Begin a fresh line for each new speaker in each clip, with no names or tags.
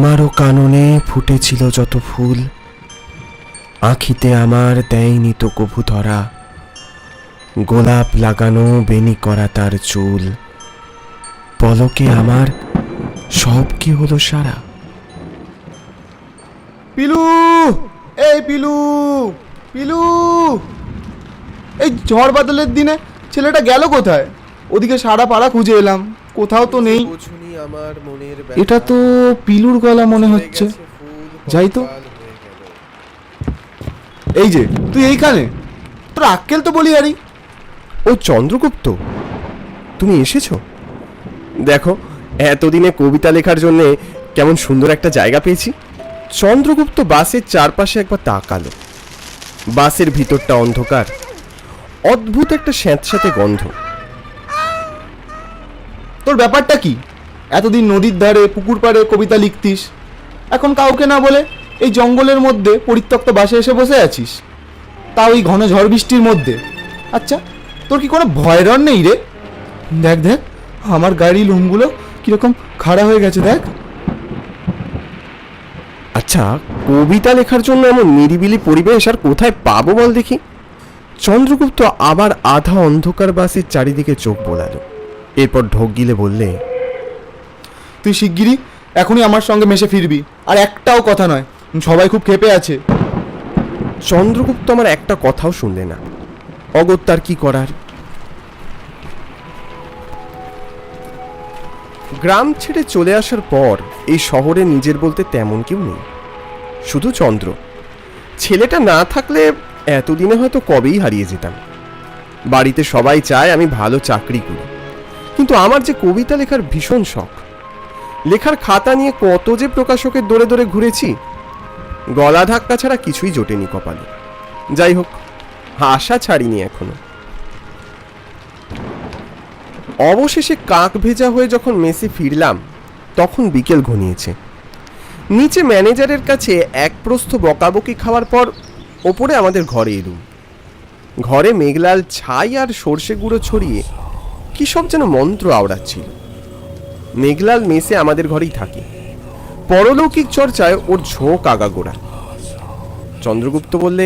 তোমারও কাননে ফুটেছিল যত ফুল, আঁখিতে আমার দেয়নি তো কভু ধরা। গোলাপ লাগানো বেনি করা তার চুল, পলকে আমার সব কি হলো সারা।
পিলু, এই পিলু, পিলু, এই ঝড় বাদলের দিনে ছেলেটা গেল কোথায়? ওদিকে সারা পাড়া খুঁজে এলাম, কোথাও তো নেই। এটা তো পিলুর গলা মনে হচ্ছে। যাই তো। এই যে তুই এইখানে, তোর আক্কেল তো বলি আরি।
ও চন্দ্রগুপ্ত, তুমি এসেছো? দেখো, এতদিনে কবিতা লেখার জন্যে কেমন সুন্দর একটা জায়গা পেয়েছি। চন্দ্রগুপ্ত বাসের চারপাশে একবার তাকালো। বাসের ভিতরটা অন্ধকার, অদ্ভুত একটা স্যাঁতস্যাঁতে গন্ধ।
তোর ব্যাপারটা কি? এতদিন নদীর ধারে পুকুর পাড়ে কবিতা লিখতিস, এখন কাউকে না বলে এই জঙ্গলের মধ্যে পরিত্যক্ত বাসে এসে বসে আছিস, তাও এই ঘন ঝড় বৃষ্টির মধ্যে। আচ্ছা, তোর কি কোনো ভয় ডর নেই রে? দেখ দেখ, আমার গাড়ি লোমগুলো কিরকম খাড়া হয়ে গেছে দেখ।
আচ্ছা, কবিতা লেখার জন্য এমন নিরিবিলি পরিবেশ আর কোথায় পাবো বল দেখি? চন্দ্রগুপ্ত আবার আধা অন্ধকার বাসের চারিদিকে চোখ বোলালো, এরপর ঢোক গিলে বললে,
তুই শিগগিরই এখনই আমার সঙ্গে মেশে ফিরবি, আর একটাও কথা নয়, সবাই খুব ক্ষেপে আছে।
চন্দ্রগুপ্ত আমার একটা কথাও শুনলে না। অগত্যার কি করার। গ্রাম ছেড়ে চলে আসার পর এই শহরে নিজের বলতে তেমন কেউ নেই, শুধু চন্দ্র। ছেলেটা না থাকলে এতদিনে হয়তো কবেই হারিয়ে যেতাম। বাড়িতে সবাই চায় আমি ভালো চাকরি করি, কিন্তু আমার যে কবিতা লেখার ভীষণ শখ। লেখার খাতা নিয়ে কত যে প্রকাশকের দৌড়ে দৌড়ে ঘুরেছি, গলা ধাক্কা ছাড়া কিছুই জোটেনি কপালে। যাই হোক, আশা ছাড়িনি এখনো। অবশেষে কাক ভেজা হয়ে যখন মেসে ফিরলাম, তখন বিকেল ঘনিয়েছে। নিচে ম্যানেজারের কাছে এক প্রস্থ বকাবকি খাওয়ার পর ওপরে আমাদের ঘরে এলুম। ঘরে মেঘলাল ছাই আর সর্ষে গুঁড়ো ছড়িয়ে কি সব যেন মন্ত্র আওড়াচ্ছিল। মেঘলাল মেসে আমাদের ঘরেই থাকে, পরলৌকিক চর্চায় ওর ঝোঁক আগাগোড়া। চন্দ্রগুপ্ত বললে,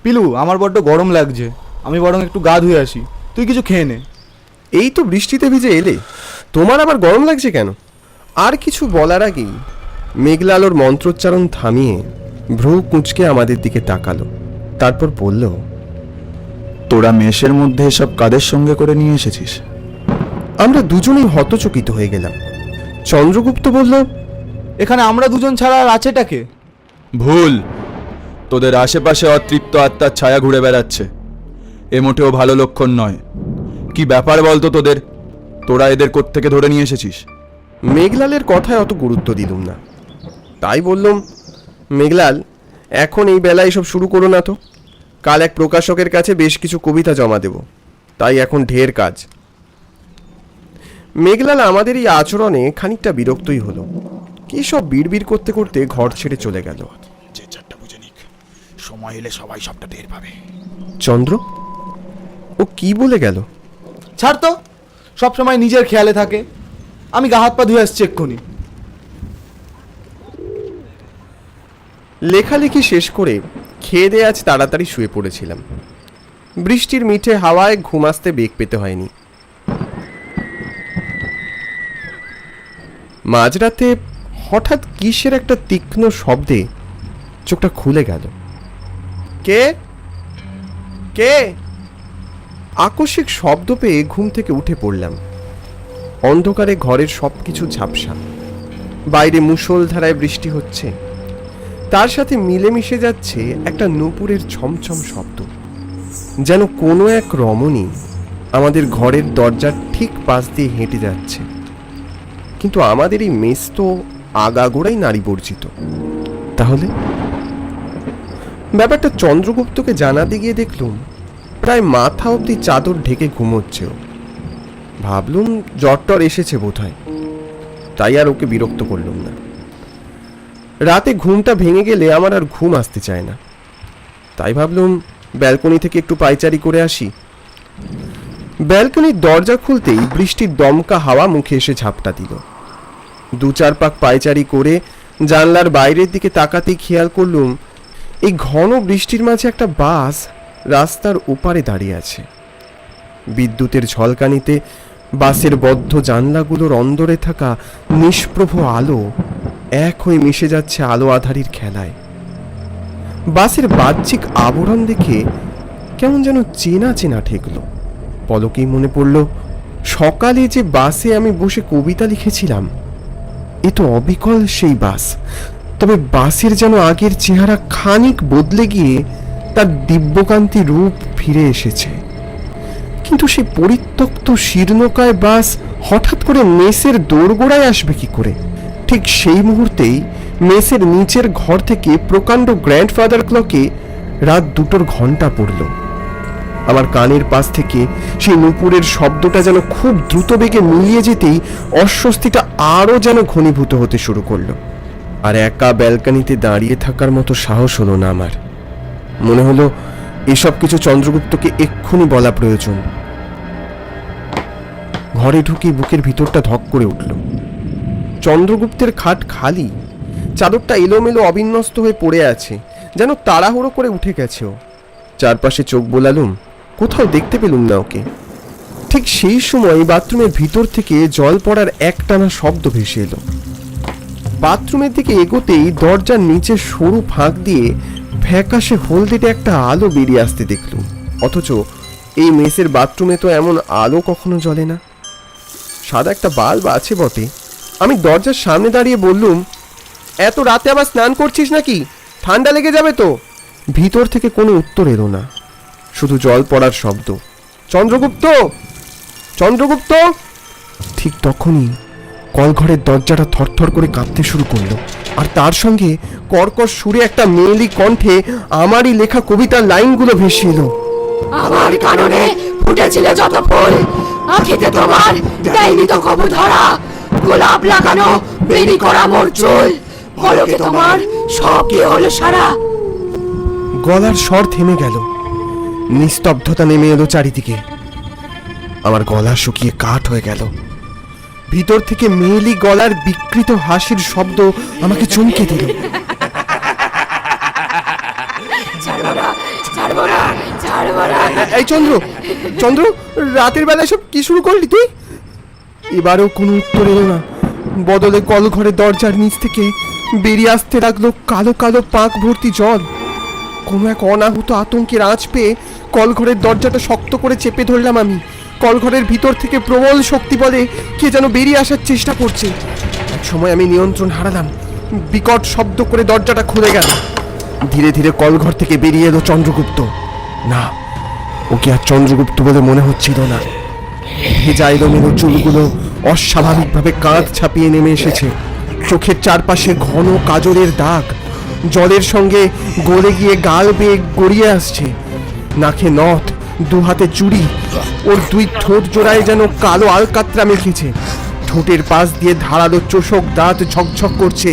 পিলু, আমার বড্ড গরম লাগছে, আমি বরং একটু গা ধুয়ে আসি, তুই কিছু খেয়ে নে।
এই তো বৃষ্টিতে ভিজে এলে, তোমার আবার গরম লাগছে কেন? আর কিছু বলার আগেই মেঘলাল ওর মন্ত্রোচ্চারণ থামিয়ে ভ্রু কুঁচকে আমাদের দিকে তাকালো, তারপর বলল,
তোরা মেশের মধ্যে এসব কাদের সঙ্গে করে নিয়ে এসেছিস?
আমরা দুজনেই হতচকিত হয়ে গেলাম। চন্দ্রগুপ্ত বলল,
এখানে আমরা দুজন ছাড়া আর আছেটাকে?
ভুল, তোদের আশেপাশে অতৃপ্ত আত্মার ছায়া ঘুরে বেড়াচ্ছে, এ মোটেও ভালো লক্ষণ নয়। কি ব্যাপার বলতো তোদের? তোরা এদের কোত্থেকে ধরে নিয়ে এসেছিস?
মেঘলালের কথায় অত গুরুত্ব দিলুম না। তাই বললাম, মেঘলাল, এখন এই বেলায় এসব শুরু করো না তো। কাল এক প্রকাশকের কাছে বেশ কিছু কবিতা জমা দেব, তাই এখন ঢের কাজ। মেঘলাল আমাদের এই আচরণে খানিকটা বিরক্তই হলো। কি সব বিড়বিড় করতে করতে ঘর ছেড়ে চলে গেল।
যে চারটা বুঝে নিক, সময় এলে সবাই সবটা টের পাবে।
চন্দ্র, ও কি বলে গেল?
ছাড় তো, সবসময় নিজের খেয়ালে থাকে। আমি গা হাত পা ধুয়ে আসছি এক্ষুনি।
লেখালেখি শেষ করে খেয়ে দিয়ে আজ তাড়াতাড়ি শুয়ে পড়েছিলাম। বৃষ্টির মিঠে হাওয়ায় ঘুম আসতে বেগ পেতে হয়নি। মাঝরাতে হঠাৎ কিসের একটা তীক্ষ্ণ শব্দে চোখটা খুলে গেল। কে কে? আকস্মিক শব্দ পেয়ে ঘুম থেকে উঠে পড়লাম। অন্ধকারে ঘরের সবকিছু ঝাপসা। বাইরে মুষলধারায় বৃষ্টি হচ্ছে, তার সাথে মিলেমিশে যাচ্ছে একটা নূপুরের ছমছম শব্দ, যেন কোনো এক রমণী আমাদের ঘরের দরজার ঠিক পাশ দিয়ে হেঁটে যাচ্ছে। কিন্তু আমাদের এই মেস তো আগাগোড়াই নারী বর্জিত। তাহলে ব্যাপারটা চন্দ্রগুপ্তকে জানাতে গিয়ে দেখলুম প্রায় মাথা অবধি চাদর ঢেকে ঘুমোচ্ছেও। ভাবলুম জ্বর এসেছে বোধহয়, তাই আর ওকে বিরক্ত করলুম না। রাতে ঘুমটা ভেঙে গেলে আমার আর ঘুম আসতে চায় না, তাই ভাবলুম ব্যালকনি থেকে একটু পায়চারি করে আসি। ব্যালকনির দরজা খুলতেই বৃষ্টির দমকা হাওয়া মুখে এসে ঝাপটা দিল। দু চার পাক পায়চারি করে জানলার বাইরের দিকে তাকাতেই খেয়াল করলুম এই ঘন বৃষ্টির মাঝে একটা বাস রাস্তার ওপারে দাঁড়িয়ে আছে। বিদ্যুতের ঝলকানিতে বাসের বদ্ধ জানলাগুলোর অন্দরে থাকা নিষ্প্রভ আলো এক হয়ে মিশে যাচ্ছে আলো আধারির খেলায়। বাসের বাহ্যিক আবরণ দেখে কেমন যেন চেনা চেনা ঠেকলো। পলকেই মনে পড়ল সকালে যে বাসে আমি বসে কবিতা লিখেছিলাম, এ তো অবিকল সেই বাস। তবে বাসের যেন আগের চেহারা খানিক বদলে গিয়ে তার দিব্যকান্তি রূপ ফিরে এসেছে। কিন্তু সেই পরিত্যক্ত শীর্ণকায় বাস হঠাৎ করে মেসের দোরগোড়ায় আসবে কি করে? ঠিক সেই মুহূর্তেই মেসের নিচের ঘর থেকে প্রকাণ্ড গ্র্যান্ডফাদার ক্লকে রাত 2টোর ঘন্টা পড়ল। আমার কানের পাশ থেকে সেই নূপুরের শব্দটা যেন খুব দ্রুত বেগে মিলিয়ে যেতেই অস্বস্তিটা আরও যেন ঘনীভূত হতে শুরু করলো। আর একা ব্যালকানিতে দাঁড়িয়ে থাকার মতো সাহস হলো না আমার। মনে হলো এসব কিছু চন্দ্রগুপ্তকে এক্ষুনি বলা প্রয়োজন। ঘরে ঢুকে বুকের ভিতরটা ধক করে উঠল। চন্দ্রগুপ্তের খাট খালি, চাদরটা এলোমেলো অবিন্যস্ত হয়ে পড়ে আছে, যেন তাড়াহুড়ো করে উঠে গেছে ও। চারপাশে চোখ বোলালুম, কোথাও দেখতে পেলুম না ওকে। ঠিক সেই সময় বাথরুমের ভিতর থেকে জল পড়ার একটানা শব্দ ভেসে এলো। বাথরুমের দিকে এগোতেই দরজার নিচে সরু ফাঁক দিয়ে ফ্যাকাশে হলদেটে একটা আলো বেরিয়ে আসতে দেখলুম। অথচ এই মেসের বাথরুমে তো এমন আলো কখনো জ্বলে না। সাদা একটা বাল্ব আছে বটে। আমি দরজার সামনে দাঁড়িয়ে বললুম, এত রাতে আবার স্নান করছিস নাকি? ঠান্ডা লেগে যাবে তো। ভিতর থেকে কোনো উত্তর এলো না, শুধু জল পড়ার শব্দ। চন্দ্রগুপ্ত, চন্দ্রগুপ্ত! ঠিক তখনই কলঘরের দরজাটা থরথর করে কাঁপতে শুরু করলো, আর তার সঙ্গে কর্কশ সুরে একটা মেয়েলি কণ্ঠে আমারই লেখা কবিতার লাইনগুলো ভেসে এলো।
আমার কাননে ফুটেছিল যত ফুল, আখিতে তোমার দেয়নি তো কবু ধরা, গোলাপ লাগানো বেরি করা মোর চুল, পলকে তোমার সব কি হলো সারা।
গলার স্বর থেমে গেল, নিস্তব্ধতা নেমে এলো চারিদিকে। আমার গলা শুকিয়ে কাঠ হয়ে গেল। ভিতর থেকে মেয়েলি গলার বিকৃত হাসির শব্দ আমাকে চমকে দিল। এই চন্দ্র, চন্দ্র, রাতের বেলায় সব কি শুরু করলি তুই? এবারেও কোনো উত্তর এলো না। বদলে কলঘরের দরজার নিচ থেকে বেরিয়ে আসতে লাগলো কালো কালো পাক ভর্তি জল। কোনো এক অনাহুত আতঙ্কের আঁচ পেয়ে কলঘরের দরজাটা শক্ত করে চেপে ধরলাম আমি। কলঘরের ভিতর থেকে প্রবল শক্তি বলে কে যেন বেরিয়ে আসার চেষ্টা করছে। এক সময় আমি নিয়ন্ত্রণ হারালাম, বিকট শব্দ করে দরজাটা খুলে গেল। ধীরে ধীরে কলঘর থেকে বেরিয়ে এলো চন্দ্রগুপ্ত। না, ওকে আর চন্দ্রগুপ্ত বলে মনে হচ্ছিল না। ভেজা এলোমেলো চুলগুলো অস্বাভাবিকভাবে কাঁধ ছাপিয়ে নেমে এসেছে। চোখের চারপাশে ঘন কাজলের দাগ জলের সঙ্গে গলে গিয়ে গাল বেয়ে গড়িয়ে আসছে। নাকে নথ, দু হাতে চুড়ি, ওর দুই ঠোঁট জোড়ায় যেন কালো আলকাতরা মেখেছে। ঠোঁটের পাশ দিয়ে ধারালো চোষক দাঁত ঝকঝক করছে,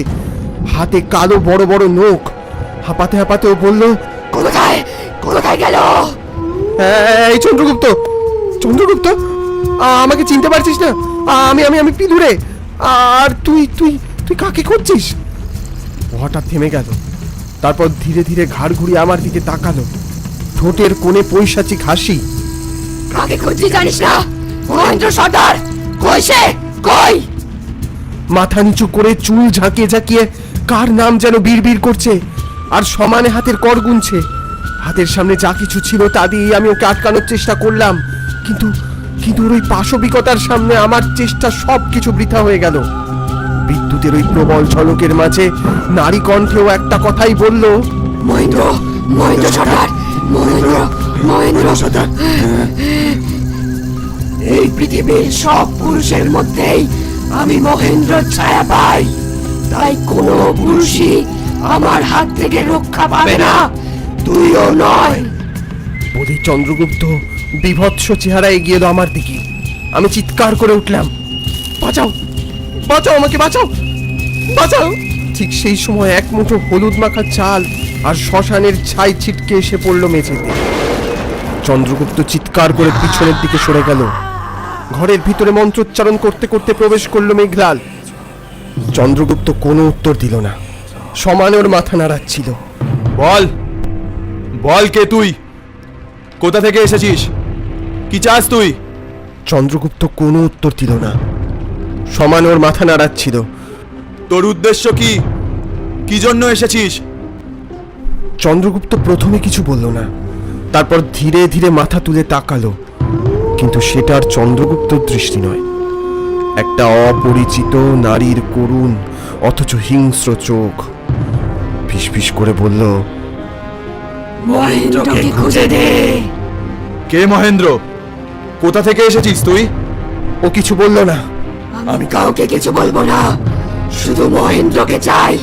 হাতে কালো বড় বড় নখ। হাঁপাতে হাঁপাতে ও বলল,
কোথায় কোথায় গেল?
এই চন্দ্রগুপ্ত, চন্দ্রগুপ্ত, আমাকে চিনতে পারছিস না? আমি আমি আমি পিলুরে। আর তুই তুই তুই কাকে খুঁজছিস? হঠাৎ থেমে গেল, তারপর ধীরে ধীরে ঘাড় ঘুরিয়ে আমার দিকে তাকালো। ঠোঁটের কোণে পৈশাচিক হাসি।
কাকে খুঁজছি জানিস না? মহেন্দ্র সর্দার কই সে? কই?
মাথা নিচু করে চুল ঝাঁকিয়ে ঝাঁকিয়ে কার নাম যেন বিড়বিড় করছে, আর সমানে হাতের কর গুনছে। হাতের সামনে যা কিছু ছিল তা দিয়ে আমি ওকে আটকানোর চেষ্টা করলাম, কিন্তু কিন্তু ওর ওই পাশবিকতার সামনে আমার চেষ্টা সব কিছু বৃথা হয়ে গেল। বিদ্যুতের ওই প্রবল ঝলকের মাঝে নারী কণ্ঠেও একটা কথাই বলল,
মহেন্দ্র, মহেন্দ্র সর্দার, মহেন্দ্র, মহেন্দ্র সর্দার। এই পৃথিবীর সব পুরুষের মধ্যেই আমি মহেন্দ্রর ছায়া পাই, তাই কোনো পুরুষই আমার হাত থেকে রক্ষা পাবে না, তুইও নয়।
বলি চন্দ্রগুপ্ত বিভৎস চেহারা এগিয়ে এলো আমার দিকে। আমি চিৎকার করে উঠলাম, বাঁচাও, বাঁচাও, আমাকে বাঁচাও, বাঁচাও। ঠিক সেই সময় এক মুঠো হলুদ মাখা চাল আর শ্মশানের ছাই ছিটকে এসে পড়লো মেঝেতে। চন্দ্রগুপ্ত চিৎকার করে পিছনের দিকে সরে গেল। ঘরের ভিতরে মন্ত্রোচ্চারণ করতে করতে প্রবেশ করলো মেঘলাল। চন্দ্রগুপ্ত কোনো উত্তর দিল না, সমান ওর মাথা নাড়াচ্ছিল।
বল, বল কে তুই? কোথা থেকে এসেছিস? কি চাস তুই?
চন্দ্রগুপ্ত কোনো উত্তর দিল না, সমান ওর মাথা নাড়াচ্ছিল।
তোর উদ্দেশ্য কি? কি জন্য এসেছিস?
চন্দ্রগুপ্ত প্রথমে কিছু বলল না, তারপর ধীরে ধীরে মাথা তুলে তাকালো, কিন্তু সেটা আর চন্দ্রগুপ্তর দৃষ্টি নয়। একটা অপরিচিত নারীর করুণ অথচ হিংস্র চোখ। ফিসফিস করে বলল,
মহেন্দ্রকে খুঁজে দে।
কে মহেন্দ্র? কোথা থেকে এসেছিস তুই?
ও কিছু বলল না।
আমি কাউকে কিছু বলবো না, শুধু মহেন্দ্রকে চাই।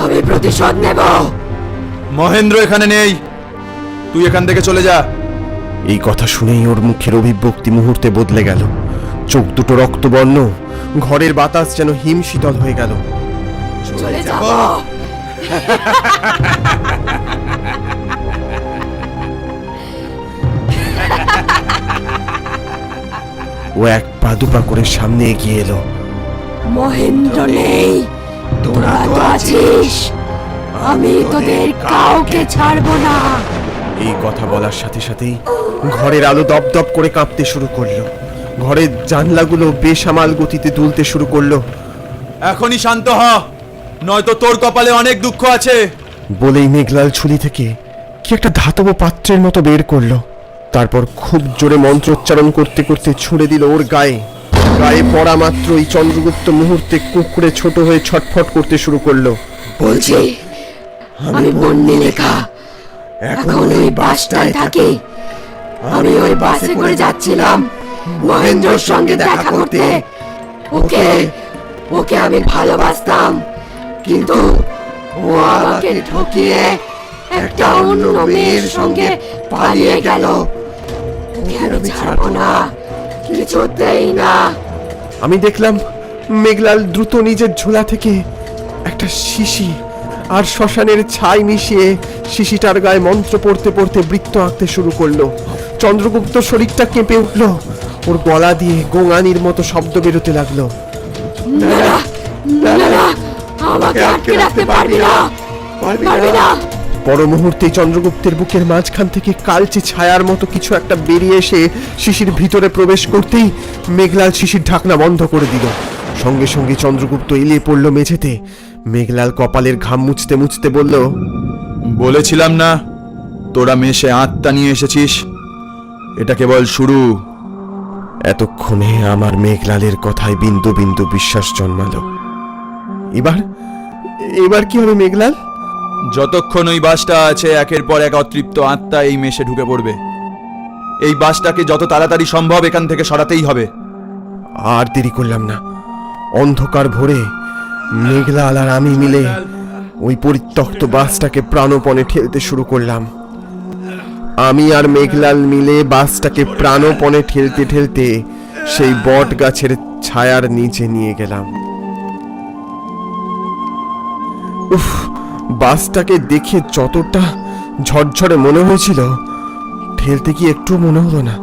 আমি প্রতিশোধ নেব।
মহেন্দ্র এখানে নেই, তুই এখান থেকে চলে যা।
এই কথা শুনেই ওর মুখের অভিব্যক্তি মুহূর্তে বদলে গেল। চোখ দুটো রক্তবর্ণ, ঘরের বাতাস যেন হিম শীতল হয়ে গেল।
চলে যাব।
ও এক পা দুপা করে সামনে এগিয়ে এলো।
মহেন্দ্র নেই, তোরা তো আছিস। আমি তোদের কাউকে ছাড়বো না।
এই কথা বলার সাথে সাথেই ঘরের আলো দপদপ করে কাঁপতে শুরু করলো। ঘরের জানলাগুলো বেসামাল গতিতে দুলতে শুরু করলো।
এখনই শান্ত হ, নয়তো তোর কপালে অনেক দুঃখ আছে।
বলেই মেঘলাল ছুরি থেকে কি একটা ধাতব পাত্রের মতো বের করলো। তারপর খুব জোরে মন্ত্রোচ্চারণ করতে করতে ছুঁড়ে দিল ওর গায়ে। গায়ে পড়া মাত্রই চন্দ্রগুপ্ত মুহূর্তে কুঁকড়ে ছোট হয়ে ছটফট করতে শুরু করলো।
বলছি, আমি বন্যি লেখা, এখন ওই বাসটায় থাকি। আমি ওই বাসে করে যাচ্ছিলাম মহেন্দ্রর সঙ্গে দেখা করতে। ওকে ওকে আমি ভালোবাসতাম, কিন্তু ও আমাকে ঠকিয়ে একটা অন্য মেয়ের সঙ্গে পালিয়ে গেল। ওকে আমি ছাড়বো না, কিছুতেই না।
আমি দেখলাম মেঘলাল দ্রুত নিজের ঝোলা থেকে একটা শিশি আর শ্মশানের ছাই মিশিয়ে শিশিটার গায়ে মন্ত্র পড়তে পড়তে বৃত্ত আঁকতে শুরু করলো। চন্দ্রগুপ্ত শরীরটা কেঁপে উঠল, ওর গলা দিয়ে গোঙানির মতো শব্দ বেরোতে লাগলো।
না না না না, আমাকে আটকে রাখতে পারবি না, পারবি না।
পর মুহূর্তেই চন্দ্রগুপ্তের বুকের মাঝখান থেকে কালচে ছায়ার মতো কিছু একটা বেরিয়ে এসে শিশির ভিতরে প্রবেশ করতেই মেঘলাল শিশির ঢাকনা বন্ধ করে দিল। সঙ্গে সঙ্গে চন্দ্রগুপ্ত এলিয়ে পড়ল মেঝেতে। মেঘলাল কপালের ঘাম মুছতে মুছতে বলল,
বলেছিলাম না তোরা মেশে আত্মা নিয়ে এসেছিস? এটা কেবল শুরু।
এতক্ষণে আমার মেঘলালের কথায় বিন্দু বিন্দু বিশ্বাস জন্মালো। এবার এবার কি হবে মেঘলাল?
যতক্ষণ ওই বাসটা আছে একের পর এক অতৃপ্ত আত্মা এই মেশে ঢুকে পড়বে। এই বাসটাকে যত তাড়াতাড়ি সম্ভব এখান থেকে সরাতেই হবে।
আর দেরি করলাম না। অন্ধকার ভোরে মেঘলাল আর আমি মিলে ওই পরিত্যক্ত বাসটাকে প্রাণপণে ঠেলতে শুরু করলাম। আমি আর মেঘলাল মিলে বাসটাকে প্রাণপণে ঠেলতে ঠেলতে সেই বট গাছের ছায়ার নিচে নিয়ে গেলাম। উফ, বাসটাকে দেখে যতটা ঝরঝরে মনে হয়েছিল, ঠেলতে কি একটু মনে হলো না।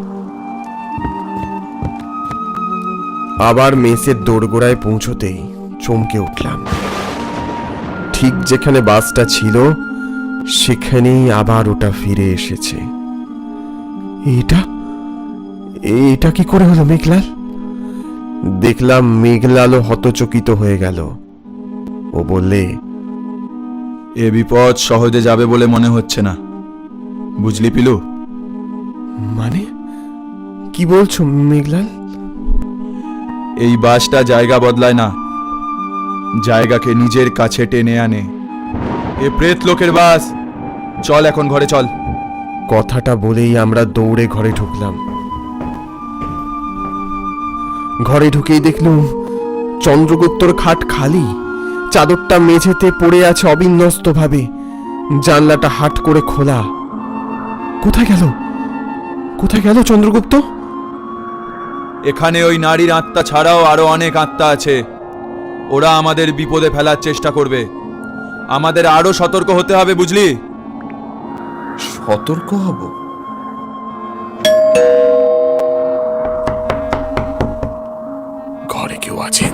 আবার মেসের দোরগোড়ায় পৌঁছতেই চমকে উঠলাম। ঠিক যেখানে বাসটা ছিল সেখানেই আবার ওটা ফিরে এসেছে। এটা কি করে হলো মেঘলাল? দেখলাম মেঘলালও হতচকিত হয়ে গেল। ও বললে,
এ বিপদ সহজে যাবে বলে মনে হচ্ছে না, বুঝলি পিলু?
মানে কি বলছো মেঘলাল?
এই বাসটা জায়গা বদলায় না, জায়গাকে নিজের কাছে টেনে আনে। এ প্রেত লোকের বাস। চল এখন ঘরে চল।
কথাটা বলেই আমরা দৌড়ে ঘরে ঢুকলাম। ঘরে ঢুকেই দেখলুম চন্দ্রগুপ্তর খাট খালি, চাদরটা মেঝেতে পড়ে আছে অবিন্যস্ত ভাবে, জানলাটা হাট করে খোলা। কোথায় গেল চন্দ্রগুপ্ত?
এখানে ওই নারীর আত্মা ছাড়াও আরো অনেক আত্মা আছে। ওরা আমাদের বিপদে ফেলার চেষ্টা করবে। আমাদের আরো সতর্ক হতে হবে, বুঝলি?
সতর্ক হব?
ঘরে কেউ আছেন?